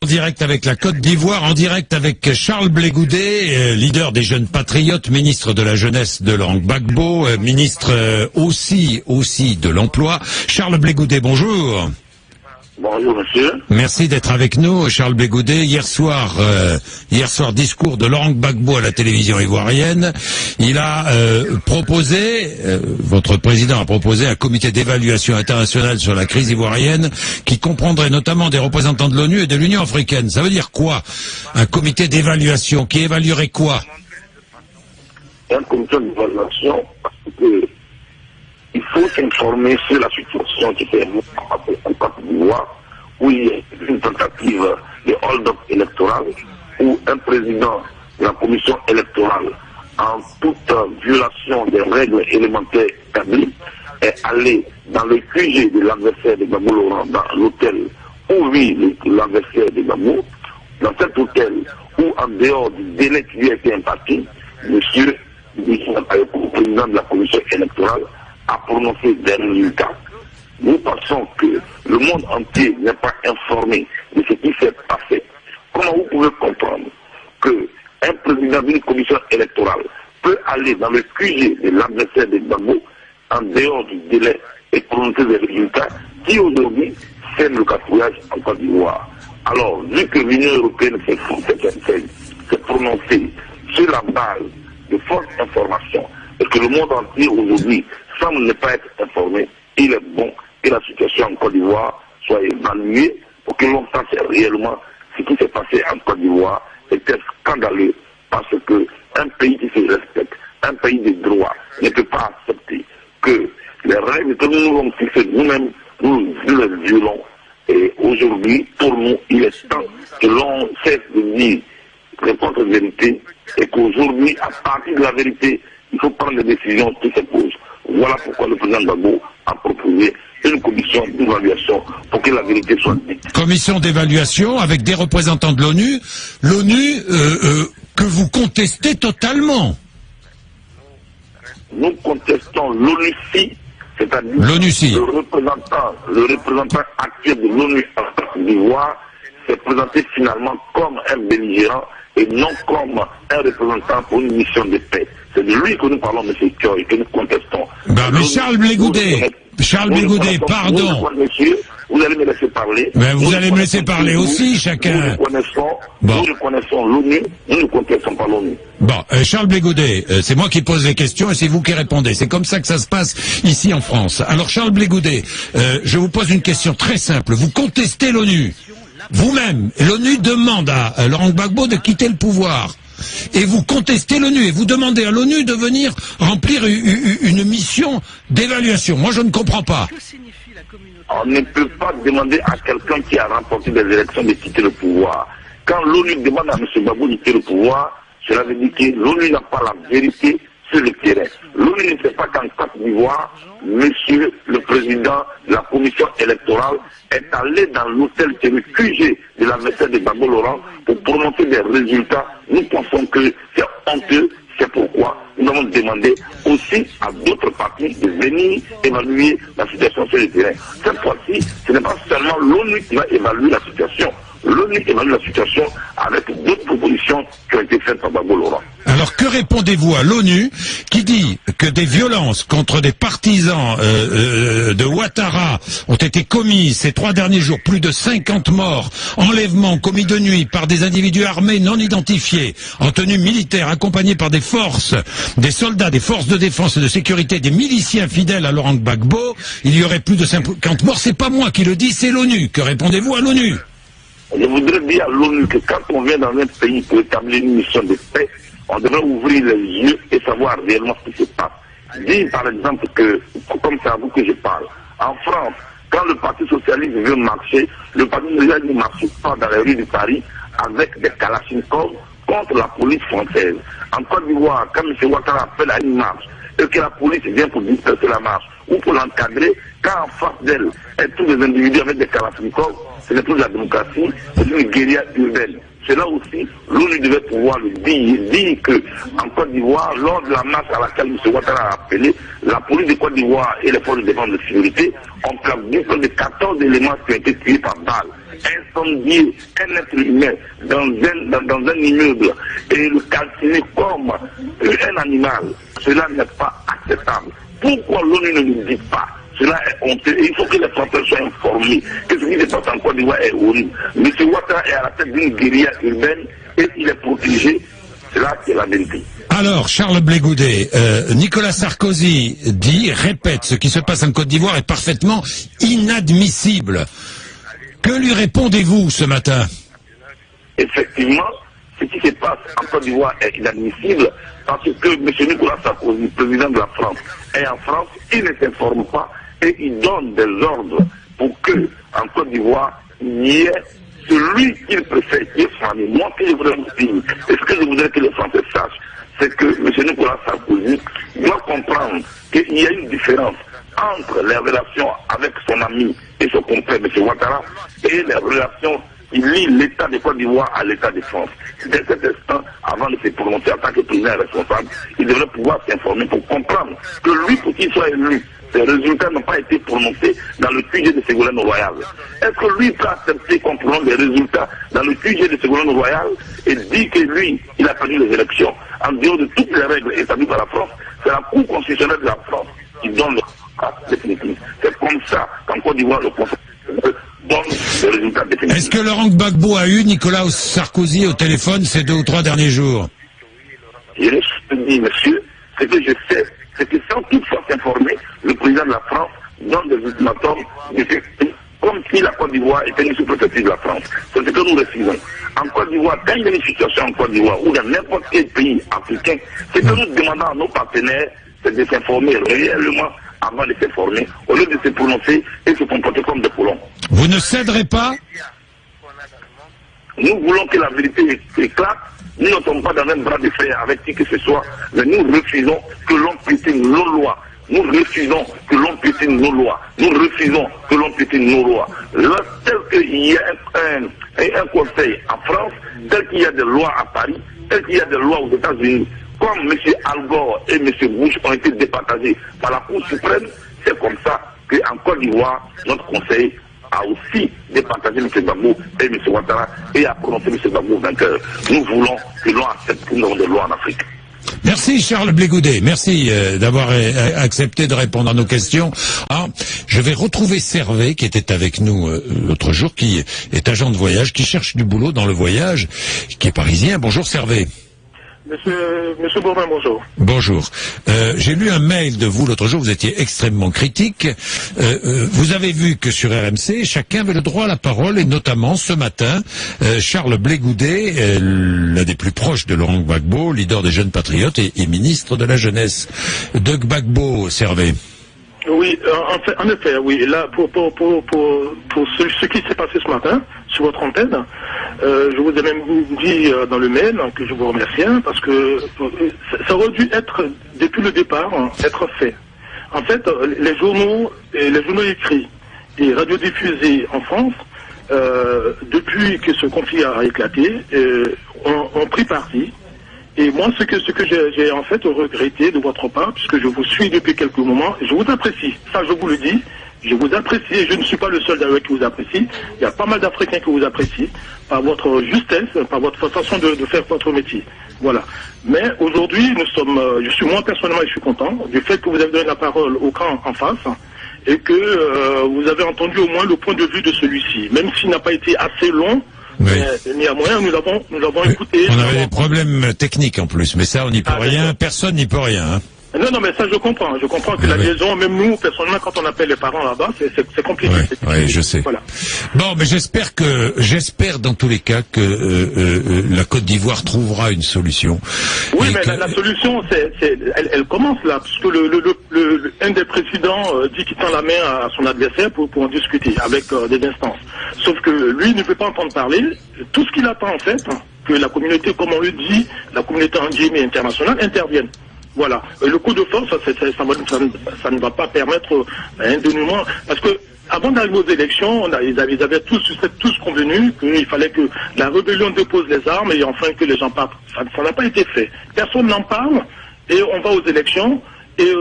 direct avec la Côte d'Ivoire, en direct avec Charles Blé Goudet, leader des jeunes patriotes, ministre de la jeunesse de Laurent Gbagbo, ministre aussi de l'emploi. Charles Blé Goudet, bonjour. Bonjour monsieur. Merci d'être avec nous, Charles Blé Goudet. Hier soir, discours de Laurent Gbagbo à la télévision ivoirienne. Il a proposé, votre président a proposé un comité d'évaluation internationale sur la crise ivoirienne qui comprendrait notamment des représentants de l'ONU et de l'Union africaine. Ça veut dire quoi, un comité d'évaluation qui évaluerait quoi? Un comité d'évaluation parce que il faut s'informer sur la situation qui fait en Côte d'Ivoire, où il y a une tentative de hold-up électoral, où un président de la commission électorale, en toute violation des règles élémentaires établies, est allé dans le QG de l'adversaire de Gbagbo Laurent, dans l'hôtel où vit l'adversaire de Gbagbo, dans cet hôtel où, en dehors du délai qui lui a été imparti, monsieur, le président de la commission électorale, a prononcé des résultats. Nous pensons que le monde entier n'est pas informé de ce qui s'est passé. Comment vous pouvez comprendre qu'un président d'une commission électorale peut aller dans le QG de l'adversaire de Gbagbo en dehors du délai et prononcer des résultats qui aujourd'hui sèment le cafouillage en Côte d'Ivoire? Alors, vu que l'Union européenne s'est prononcée sur la base de fausses informations et que le monde entier aujourd'hui semble ne pas être informé, il est bon que la situation en Côte d'Ivoire soit évaluée pour que l'on sache réellement ce qui s'est passé en Côte d'Ivoire. C'était scandaleux parce que un pays qui se respecte, un pays de droit, ne peut pas accepter que les règles que nous nous avons fixées nous-mêmes, nous les violons. Et aujourd'hui, pour nous, il est temps que l'on cesse de dire les contre-vérités et qu'aujourd'hui, à partir de la vérité, il faut prendre des décisions qui se posent. Voilà pourquoi le président Gbagbo a proposé une commission d'évaluation pour que la vérité soit dite. Commission d'évaluation avec des représentants de l'ONU. L'ONU que vous contestez totalement. Nous contestons l'ONU-CI, c'est-à-dire le représentant actuel de l'ONU en Côte d'Ivoire s'est présenté finalement comme un belligérant et non comme un représentant pour une mission de paix. C'est de lui que nous parlons, M. Thioy, que nous contestons. Mais Charles Blé Goudet, pardon. Monsieur, vous allez me laisser parler. Mais vous allez me laisser parler aussi, chacun. Nous reconnaissons l'ONU, nous ne contestons pas l'ONU. Bon, Charles Blé Goudet, c'est moi qui pose les questions et c'est vous qui répondez. C'est comme ça que ça se passe ici en France. Alors Charles Blé Goudet, je vous pose une question très simple. Vous contestez l'ONU vous-même. L'ONU demande à Laurent Gbagbo de quitter le pouvoir. Et vous contestez l'ONU et vous demandez à l'ONU de venir remplir une mission d'évaluation. Moi, je ne comprends pas. On ne peut pas demander à quelqu'un qui a remporté des élections de quitter le pouvoir. Quand l'ONU demande à M. Gbagbo de quitter le pouvoir, cela veut dire que l'ONU n'a pas la vérité sur le terrain. L'ONU ne sait pas qu'en Côte d'Ivoire, monsieur le président de la commission électorale est allé dans l'hôtel qui est le QG de l'adversaire de Gbagbo Laurent pour prononcer des résultats. Nous pensons que c'est honteux, c'est pourquoi nous avons demandé aussi à d'autres partis de venir évaluer la situation sur le terrain. Cette fois-ci, ce n'est pas seulement l'ONU qui va évaluer la situation. L'ONU évalue la situation avec d'autres propositions qui ont été faites par Gbagbo Laurent. Alors que répondez-vous à l'ONU qui dit que des violences contre des partisans de Ouattara ont été commises ces 3 derniers jours, plus de 50 morts, enlèvements commis de nuit par des individus armés non identifiés, en tenue militaire, accompagnés par des forces, des soldats, des forces de défense et de sécurité, des miliciens fidèles à Laurent Gbagbo, il y aurait plus de 50 morts. C'est pas moi qui le dis, c'est l'ONU. Que répondez-vous à l'ONU? Je voudrais dire à l'ONU que quand on vient dans un pays pour établir une mission de paix, on devrait ouvrir les yeux et savoir réellement ce qui se passe. Dire par exemple que, comme c'est à vous que je parle, en France, quand le Parti Socialiste veut marcher, le Parti Socialiste ne marche pas dans les rues de Paris avec des kalachnikovs contre la police française. En Côte d'Ivoire, quand M. Ouattara appelle à une marche et que la police vient pour disperser la marche ou pour l'encadrer, quand en face d'elle, tous les individus avec des kalachnikovs, ce n'est plus la démocratie, c'est une guérilla urbaine. cela aussi, l'ONU devait pouvoir le dire que en Côte d'Ivoire, lors de la marche à laquelle M. Ouattara a appelé, la police de Côte d'Ivoire et les forces de défense de sécurité ont perdu près de 14 éléments qui ont été tués par balle, incendier un être humain dans un immeuble et le calciner comme un animal. Cela n'est pas acceptable. Pourquoi l'ONU ne le dit pas? Cela est honteux. Et il faut que les Français soient informés que ce qui se passe en Côte d'Ivoire est horrible. M. Ouattara est à la tête d'une guérilla urbaine et il est protégé. C'est là qui est la vérité. Alors, Charles Blé Goudet, Nicolas Sarkozy répète, ce qui se passe en Côte d'Ivoire est parfaitement inadmissible. Que lui répondez-vous ce matin? Effectivement, ce qui se passe en Côte d'Ivoire est inadmissible parce que M. Nicolas Sarkozy, président de la France, est en France, il ne s'informe pas et il donne des ordres pour que en Côte d'Ivoire, il y ait celui qu'il préfère, qui est famille. Moi, que je voudrais vous dire, et ce que je voudrais que les Français sachent, c'est que M. Nicolas Sarkozy doit comprendre qu'il y a une différence entre les relations avec son ami et son compère, M. Ouattara, et les relations qui lient l'État de Côte d'Ivoire à l'État de France. Dès cet instant, avant de se prononcer en tant que président responsable, il devrait pouvoir s'informer pour comprendre que lui, pour qu'il soit élu, ces résultats n'ont pas été prononcés dans le QG de Ségolène Royal. Est-ce que lui peut accepter qu'on prononce des résultats dans le QG de Ségolène Royal et dit que lui, il a perdu les élections en dehors de toutes les règles établies par la France? C'est la Cour constitutionnelle de la France qui donne le résultat définitif. C'est comme ça qu'en Côte d'Ivoire, le Conseil donne le résultat définitif. Est-ce que Laurent Gbagbo a eu Nicolas Sarkozy au téléphone ces 2 ou 3 derniers jours? Je dis, monsieur, ce que je sais, c'est que sans toutefois s'informer, le président de la France donne des ultimatums comme si la Côte d'Ivoire était une sous-préfecture de la France. C'est ce que nous refusons. En Côte d'Ivoire, quand il y a une situation en Côte d'Ivoire ou dans n'importe quel pays africain, ce que nous demandons à nos partenaires, c'est de s'informer réellement avant de s'informer, au lieu de se prononcer et se comporter comme des colons. Vous ne céderez pas? Nous voulons que la vérité éclate. Nous ne sommes pas dans un bras de fer avec qui que ce soit, mais nous refusons que l'on piétine nos lois. Nous refusons que l'on piétine nos lois. Nous refusons que l'on piétine nos lois. Là, tel qu'il y a un conseil en France, tel qu'il y a des lois à Paris, tel qu'il y a des lois aux États-Unis, comme M. Al Gore et M. Bush ont été départagés par la Cour suprême, c'est comme ça qu'en Côte d'Ivoire, notre conseil a aussi départagé M. Gbagbo et M. Ouattara et a prononcé M. Gbagbo vainqueur. Nous voulons que l'on accepte que nous avons des lois en Afrique. Merci Charles Blé Goudet, merci d'avoir accepté de répondre à nos questions. Alors, je vais retrouver Servet qui était avec nous l'autre jour, qui est agent de voyage, qui cherche du boulot dans le voyage, qui est parisien. Bonjour Servet. Monsieur Bourvin, bonjour. Bonjour. J'ai lu un mail de vous l'autre jour, vous étiez extrêmement critique. Vous avez vu que sur RMC, chacun avait le droit à la parole, et notamment ce matin, Charles Blé Goudet, l'un des plus proches de Laurent Gbagbo, leader des Jeunes Patriotes et ministre de la Jeunesse. De Gbagbo, Servet. Oui, en effet, oui. Là, pour ce qui s'est passé ce matin sur votre antenne, je vous ai même dit dans le mail que je vous remercie parce que ça aurait dû être depuis le départ être fait. En fait, les journaux écrits et radiodiffusés en France, depuis que ce conflit a éclaté, ont pris parti. Et moi, ce que j'ai en fait regretté de votre part, puisque je vous suis depuis quelques moments, je vous apprécie. Ça, je vous le dis. Je vous apprécie et je ne suis pas le seul d'ailleurs qui vous apprécie. Il y a pas mal d'Africains qui vous apprécient par votre justesse, par votre façon de faire votre métier. Voilà. Mais aujourd'hui, je suis moi personnellement, et je suis content du fait que vous avez donné la parole au camp en face et que vous avez entendu au moins le point de vue de celui-ci, même s'il n'a pas été assez long. Oui. Mais néanmoins, nous avons écouté. On avait des problèmes techniques en plus, mais ça, on n'y peut rien. Personne n'y peut rien. Hein. Non, mais ça, je comprends. Je comprends que la liaison, même nous, personnellement, quand on appelle les parents là-bas, c'est compliqué. Oui, je sais. Voilà. Bon, mais j'espère dans tous les cas que la Côte d'Ivoire trouvera une solution. Oui, mais la solution, elle commence là, puisque un des présidents dit qu'il tend la main à son adversaire pour en discuter avec des instances. Sauf que lui ne peut pas entendre parler. Tout ce qu'il attend, en fait, que la communauté, comme on le dit, la communauté internationale intervienne. Voilà. Le coup de force, ça ne va pas permettre un dénouement. Parce que avant d'arriver aux élections, ils avaient tous convenu qu'il fallait que la rébellion dépose les armes et enfin que les gens partent. Ça n'a pas été fait. Personne n'en parle et on va aux élections et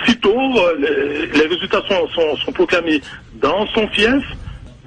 sitôt les résultats sont proclamés dans son fief,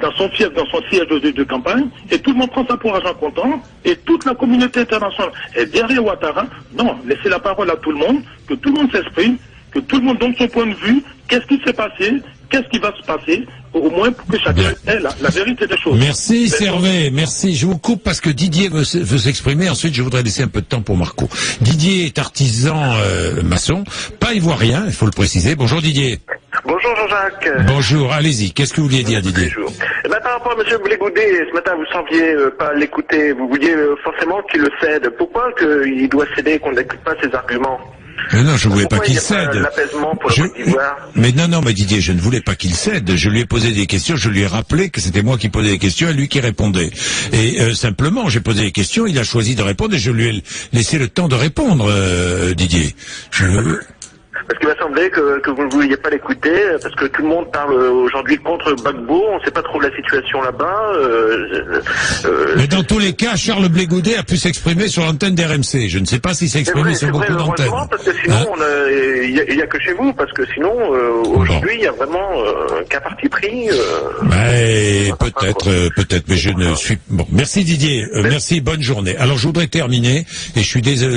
dans son siège de campagne, et tout le monde prend ça pour argent comptant, et toute la communauté internationale est derrière Ouattara. Non, laissez la parole à tout le monde, que tout le monde s'exprime, que tout le monde donne son point de vue, qu'est-ce qui s'est passé, qu'est-ce qui va se passer, au moins pour que chacun ait la vérité des choses. Merci Servet, merci. Je vous coupe parce que Didier veut s'exprimer. Ensuite, je voudrais laisser un peu de temps pour Marco. Didier est artisan maçon, pas ivoirien, il faut le préciser. Bonjour Didier. Bonjour Jean-Jacques. Bonjour, allez-y. Qu'est-ce que vous vouliez dire Didier? Bonjour. Eh ben, par rapport à M. Blégoudet, ce matin vous sembliez pas l'écouter, vous vouliez forcément qu'il le cède. Pourquoi qu'il doit céder, qu'on n'écoute pas ses arguments? Mais non, je ne voulais pas qu'il cède. L'apaisement pour la Côte d'Ivoire. Mais non, mais Didier, je ne voulais pas qu'il cède. Je lui ai posé des questions, je lui ai rappelé que c'était moi qui posais des questions et lui qui répondait. Et simplement, j'ai posé des questions, il a choisi de répondre et je lui ai laissé le temps de répondre, Didier. Parce qu'il m'a semblé que vous ne vouliez pas l'écouter, parce que tout le monde parle aujourd'hui contre Gbagbo, on ne sait pas trop la situation là-bas. Mais dans tous les cas, Charles Blégoudet a pu s'exprimer sur l'antenne d'RMC. Je ne sais pas s'il s'est exprimé sur beaucoup d'antennes. Parce que sinon, il y a que chez vous, parce que sinon, aujourd'hui, il y a vraiment qu'un parti pris. Mais peut-être, mais je ne suis... Bon, merci Didier, merci, bonne journée. Alors je voudrais terminer, et je suis désolé.